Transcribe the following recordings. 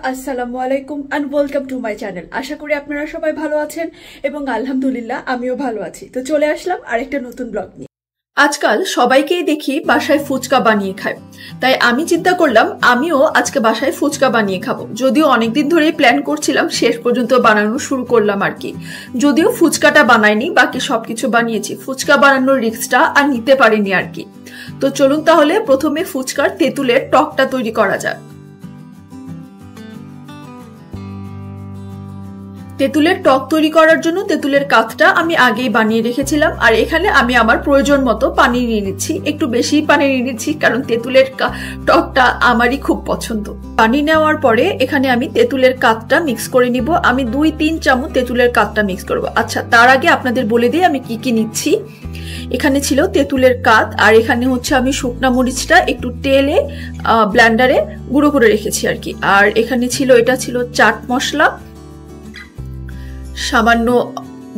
আসসালামু আলাইকুম and welcome to my channel. আশা করি আপনারা সবাই ভালো আছেন এবং আলহামদুলিল্লাহ আমিও ভালো আছি। তো চলে আসলাম আরেকটা নতুন ব্লগ নিয়ে। আজকাল সবাইকেই দেখি বাসায় ফুচকা বানিয়ে খায়, তাই আমি চিন্তা করলাম আমিও আজকে বাসায় ফুচকা বানিয়ে খাবো। যদিও অনেকদিন ধরেই প্ল্যান করছিলাম, শেষ পর্যন্ত বানানো শুরু করলাম আর কি। যদিও ফুচকাটা বানাইনি, বাকি সবকিছু বানিয়েছি, ফুচকা বানানোর রিস্কটা আর নিতে পারিনি আর কি। তো চলুন তাহলে প্রথমে ফুচকার তেঁতুলের টকটা তৈরি করা যাক। তেঁতুলের টক তৈরি করার জন্য তেঁতুলের কাঠটা আমি আগেই বানিয়ে রেখেছিলাম, আর এখানে আমি আমার প্রয়োজন মতো পানি নিয়ে নিচ্ছি। একটু বেশি পানি নিয়ে নিচ্ছি কারণ তেঁতুলের টকটা আমারই খুব পছন্দ। পানি নেওয়ার পরে এখানে আমি তেঁতুলের কাঠটা মিক্স করে নিব। আমি 2-3 চামচ তেঁতুলের কাঠটা মিক্স করব। আচ্ছা, তার আগে আপনাদের বলে দিই আমি কি কি নিচ্ছি। এখানে ছিল তেঁতুলের কাঠ, আর এখানে হচ্ছে আমি শুকনা মরিচটা একটু তেলে ব্লেন্ডারে গুঁড়ো করে রেখেছি আর কি। আর এখানে ছিল, এটা ছিল চাট মশলা, সামান্য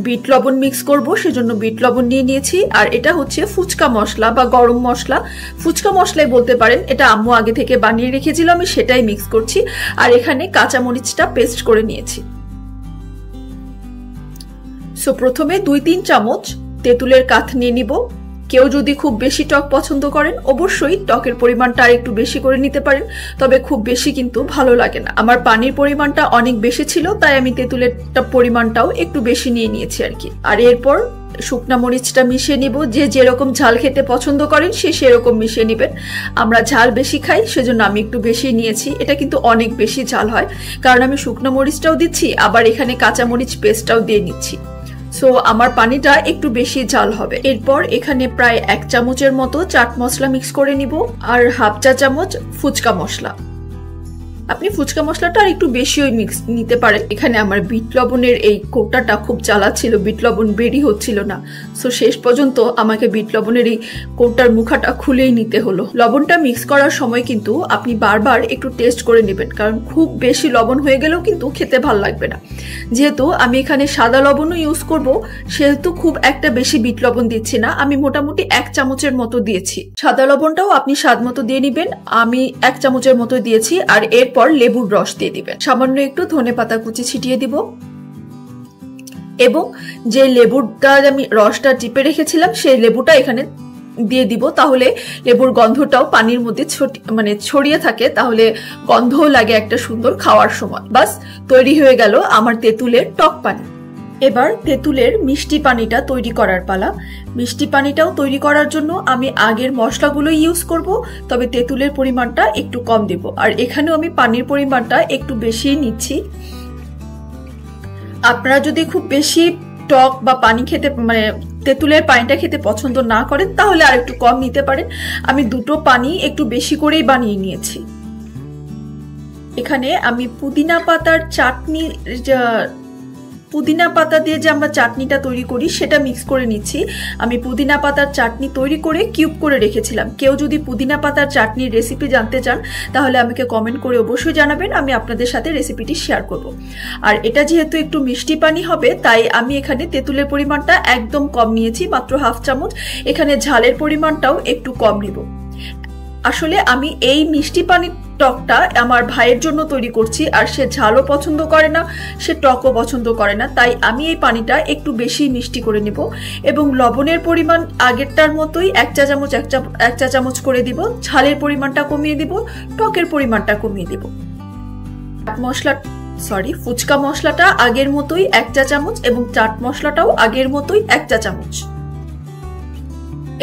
বিট লবণ মিক্স করব, সেজন্য বিট লবণ নিয়ে নিয়েছি। আর এটা হচ্ছে ফুচকা মশলা বা গরম মশলা, ফুচকা মশলাই বলতে পারেন। এটা আম্মু আগে থেকে বানিয়ে রেখেছিল, আমি সেটাই মিক্স করছি। আর এখানে কাঁচা মরিচটা পেস্ট করে নিয়েছি। সো প্রথমে 2-3 চামচ তেঁতুলের কাঠ নিয়ে নিব। কেউ যদি খুব বেশি টক পছন্দ করেন অবশ্যই টকের পরিমাণটা আর একটু বেশি করে নিতে পারেন, তবে খুব বেশি কিন্তু ভালো লাগে না। আমার পানির পরিমাণটা অনেক বেশি ছিল, তাই আমি তেঁতুলের পরিমাণটাও একটু বেশি নিয়ে নিয়েছি আর কি। আর এরপর শুকনা মরিচটা মিশিয়ে নিব। যে যেরকম ঝাল খেতে পছন্দ করেন সে সেরকম মিশিয়ে নেবেন। আমরা ঝাল বেশি খাই, সেজন্য আমি একটু বেশি নিয়েছি। এটা কিন্তু অনেক বেশি ঝাল হয়, কারণ আমি শুকনো মরিচটাও দিচ্ছি, আবার এখানে কাঁচা মরিচ পেস্টটাও দিয়ে নিচ্ছি। সো আমার পানিটা একটু বেশি ঝাল হবে। এরপর এখানে প্রায় 1 চামচের মতো চাট মশলা মিক্স করে নিব, আর হাফ চা চামচ ফুচকা মশলা। আপনি ফুচকা মশলাটা আর একটু বেশিও মিক্স নিতে পারেন। এখানে আমার বিট লবণের এই কোটাটা খুব জ্বালা ছিল, বিট লবণ বেরি হচ্ছিল না। সো শেষ পর্যন্ত আমাকে বিট লবণের এই কোটার মুখাটা খুলেই নিতে হলো। লবণটা মিক্স করার সময় কিন্তু আপনি বারবার একটু টেস্ট করে নেবেন, কারণ খুব বেশি লবণ হয়ে গেলেও কিন্তু খেতে ভাল লাগবে না। যেহেতু আমি এখানে সাদা লবণও ইউজ করব, সেহেতু খুব একটা বেশি বিট লবণ দিচ্ছি না। আমি মোটামুটি 1 চামচের মতো দিয়েছি। সাদা লবণটাও আপনি স্বাদ মতো দিয়ে নিবেন, আমি 1 চামচের মতো দিয়েছি। আর এরপর লেবুর রস দিয়ে দিবেন, সামান্য একটু ধনেপাতা কুচি ছিটিয়ে দিব, এবং যে লেবুটা আমি রসটা চিপে রেখেছিলাম সেই লেবুটা এখানে দিয়ে দিব। তাহলে লেবুর গন্ধটাও পানির মধ্যে ছড়িয়ে থাকে, তাহলে গন্ধও লাগে একটা সুন্দর খাওয়ার সময়। বাস তৈরি হয়ে গেল আমার তেঁতুলের টক পানি। এবার তেঁতুলের মিষ্টি পানিটা তৈরি করার পালা। মিষ্টি পানিটাও তৈরি করার জন্য আমি আগের মশলাগুলো ইউজ করব, তবে তেঁতুলের পরিমাণটা একটু কম দেব। আর এখানেও আমি পানির পরিমাণটা একটু বেশি নিচ্ছি। আপনারা যদি খুব বেশি টক বা পানি খেতে তেঁতুলের পানিটা খেতে পছন্দ না করেন তাহলে আর একটু কম নিতে পারেন। আমি দুটো পানি একটু বেশি করেই বানিয়ে নিয়েছি। এখানে আমি পুদিনা পাতা দিয়ে যে আমরা চাটনিটা তৈরি করি সেটা মিক্স করে নিচ্ছি। আমি পুদিনা পাতার চাটনি তৈরি করে কিউব করে রেখেছিলাম। কেউ যদি পুদিনা পাতার চাটনির রেসিপি জানতে চান তাহলে আমাকে কমেন্ট করে অবশ্যই জানাবেন, আমি আপনাদের সাথে রেসিপিটি শেয়ার করব। আর এটা যেহেতু একটু মিষ্টি পানি হবে, তাই আমি এখানে তেঁতুলের পরিমাণটা একদম কম নিয়েছি, মাত্র হাফ চামচ। এখানে ঝালের পরিমাণটাও একটু কম নেব। আসলে আমি এই মিষ্টি পানির টকটা আমার ভাইয়ের জন্য তৈরি করছি, আর সে ঝালও পছন্দ করে না, সে টকও পছন্দ করে না, তাই আমি এই পানিটা একটু বেশি মিষ্টি করে নেব। এবং লবণের পরিমাণ আগেরটার মতোই 1 চা চামচ করে দিব। ঝালের পরিমাণটা কমিয়ে দিব, টকের পরিমাণটা কমিয়ে দিব। ফুচকা মশলাটা আগের মতোই 1 চা চামচ, এবং চাট মশলাটাও আগের মতোই 1 চা চামচ।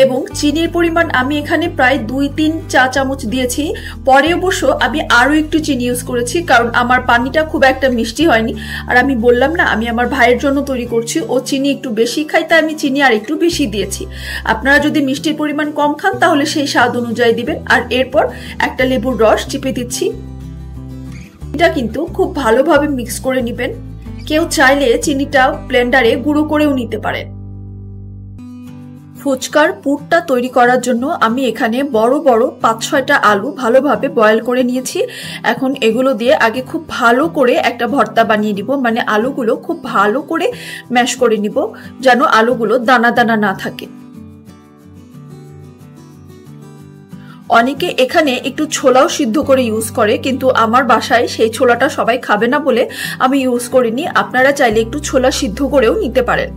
এবং চিনির পরিমাণ আমি এখানে প্রায় 2-3 চা চামচ দিয়েছি। পরে অবশ্য আমি আরো একটু চিনি ইউজ করেছি, কারণ আমার পানিটা খুব একটা মিষ্টি হয়নি। আর আমি বললাম না আমি আমার ভাইয়ের জন্য তৈরি করছি, ও চিনি একটু বেশি খায়, তাই আমি চিনি আর একটু বেশি দিয়েছি। আপনারা যদি মিষ্টির পরিমাণ কম খান তাহলে সেই স্বাদ অনুযায়ী দিবেন। আর এরপর একটা লেবুর রস চিপে দিচ্ছি। এটা কিন্তু খুব ভালোভাবে মিক্স করে নেবেন। কেউ চাইলে চিনিটা ব্লেন্ডারে গুঁড়ো করেও নিতে পারেন। ফুচকার পুরটা তৈরি করার জন্য আমি এখানে বড় বড় 5-6টা আলু ভালোভাবে বয়েল করে নিয়েছি। এখন এগুলো দিয়ে আগে খুব ভালো করে একটা ভর্তা বানিয়ে নিব, মানে আলুগুলো খুব ভালো করে ম্যাশ করে নিব, যেন আলুগুলো দানা দানা না থাকে। অনেকে এখানে একটু ছোলাও সিদ্ধ করে ইউজ করে, কিন্তু আমার বাসায় সেই ছোলাটা সবাই খাবে না বলে আমি ইউজ করিনি। আপনারা চাইলে একটু ছোলা সিদ্ধ করেও নিতে পারেন।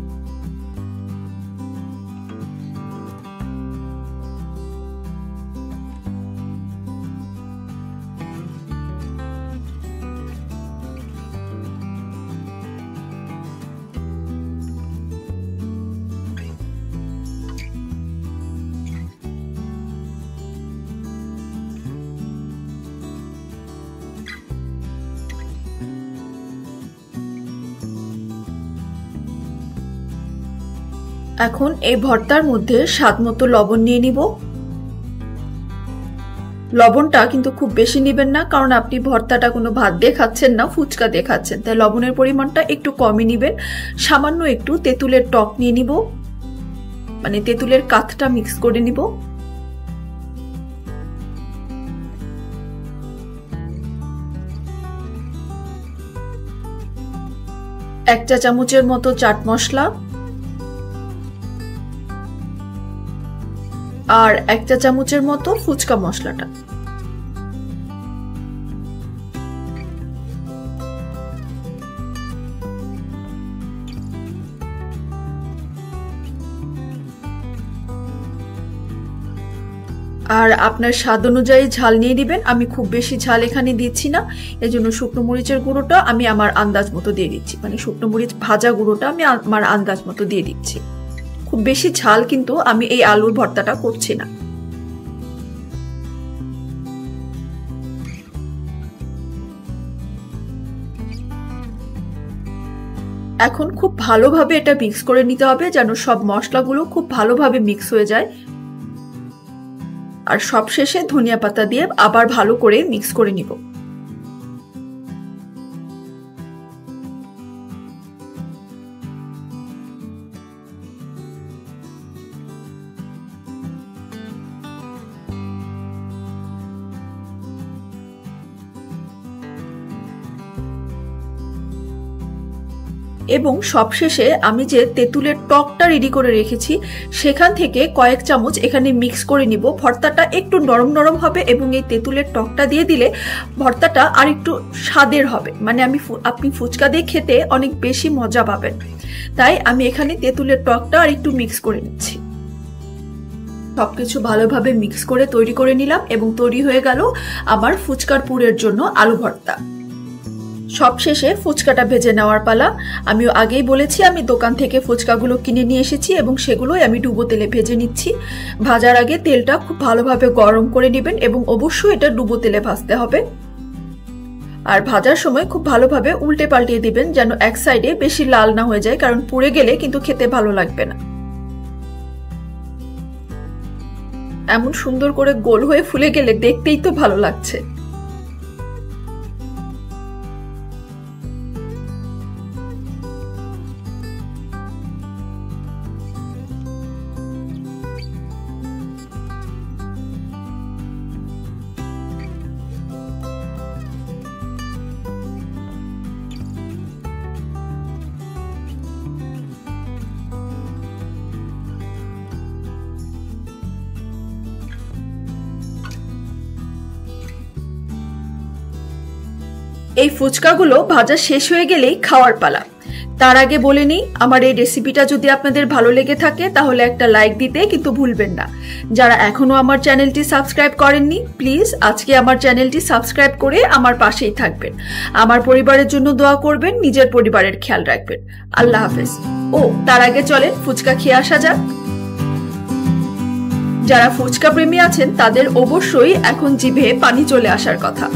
এখন এই ভর্তার মধ্যে স্বাদমতো লবণ নিয়ে নিব। লবণটা কিন্তু খুব বেশি নেবেন না, কারণ আপনি ভর্তাটা কোনো ভাত দিয়ে খাচ্ছেন না, ফুচকা দিয়ে খাচ্ছেন, তাই লবণের পরিমাণটা একটু কমই নেবেন। সামান্য একটু তেঁতুলের টক নিয়ে নিব, মানে তেঁতুলের কাঠটা মিক্স করে নিব। এক চা চামচের মতো চাট মশলা আর এক চা চামচের মতো ফুচকা মশলাটা। আর আপনার স্বাদ অনুযায়ী ঝাল নিয়ে দিবেন। আমি খুব বেশি ঝাল এখানে দিচ্ছি না, এজন্য শুকনো মরিচের গুঁড়োটা আমি আমার আন্দাজ মতো দিয়ে দিচ্ছি, মানে শুকনো মরিচ ভাজা গুঁড়োটা আমি আমার আন্দাজ মতো দিয়ে দিচ্ছি। খুব বেশি ঝাল কিন্তু আমি এই আলুর ভর্তাটা করছি না। এখন খুব ভালোভাবে এটা মিক্স করে নিতে হবে, যেন সব মশলাগুলো খুব ভালোভাবে মিক্স হয়ে যায়। আর সবশেষে ধনিয়া পাতা দিয়ে আবার ভালো করে মিক্স করে নিব। এবং সবশেষে আমি যে তেঁতুলের টকটা রেডি করে রেখেছি সেখান থেকে কয়েক চামচ এখানে মিক্স করে নিব। ভর্তাটা একটু নরম নরম হবে এবং এই তেঁতুলের টকটা দিয়ে দিলে ভর্তাটা আর একটু স্বাদের হবে, মানে আপনি ফুচকা দিয়ে খেতে অনেক বেশি মজা পাবেন। তাই আমি এখানে তেঁতুলের টকটা আর একটু মিক্স করে নিচ্ছি। সবকিছু ভালোভাবে মিক্স করে তৈরি করে নিলাম এবং তৈরি হয়ে গেল আমার ফুচকার পুরের জন্য আলু ভর্তা। সবশেষে ফুচকাটা ভেজে নেওয়ার পালা। আমিও আগেই বলেছি আমি দোকান থেকে ফুচকাগুলো কিনে নিয়ে এসেছি এবং সেগুলোই আমি ডুবো তেলে ভেজে নিচ্ছি। ভাজার আগে তেলটা খুব ভালোভাবে গরম করে নেবেন এবং অবশ্যই এটা ডুবো তেলে ভাজতে হবে। আর ভাজার সময় খুব ভালোভাবে উল্টে পাল্টিয়ে দিবেন, যেন এক সাইডে বেশি লাল না হয়ে যায়, কারণ পুড়ে গেলে কিন্তু খেতে ভালো লাগবে না। এমন সুন্দর করে গোল হয়ে ফুলে গেলে দেখতেই তো ভালো লাগছে। এই ফুচকাগুলো ভাজা শেষ হয়ে গেলেই খাওয়ার পালা। তার আগে বলে নিই, আমার এই রেসিপিটা যদি আপনাদের ভালো লেগে থাকে তাহলে একটা লাইক দিতে কিন্তু ভুলবেন না। যারা এখনো আমার চ্যানেলটি সাবস্ক্রাইব করেননি, প্লিজ আজকে আমার চ্যানেলটি সাবস্ক্রাইব করে আমার পাশেই থাকবেন। আমার পরিবারের জন্য দোয়া করবেন, নিজের পরিবারের খেয়াল রাখবেন। আল্লাহ হাফেজ। ও তার আগে চলেন ফুচকা খেয়ে আসা যাক। যারা ফুচকা প্রেমী আছেন তাদের অবশ্যই এখন জিভে পানি চলে আসার কথা।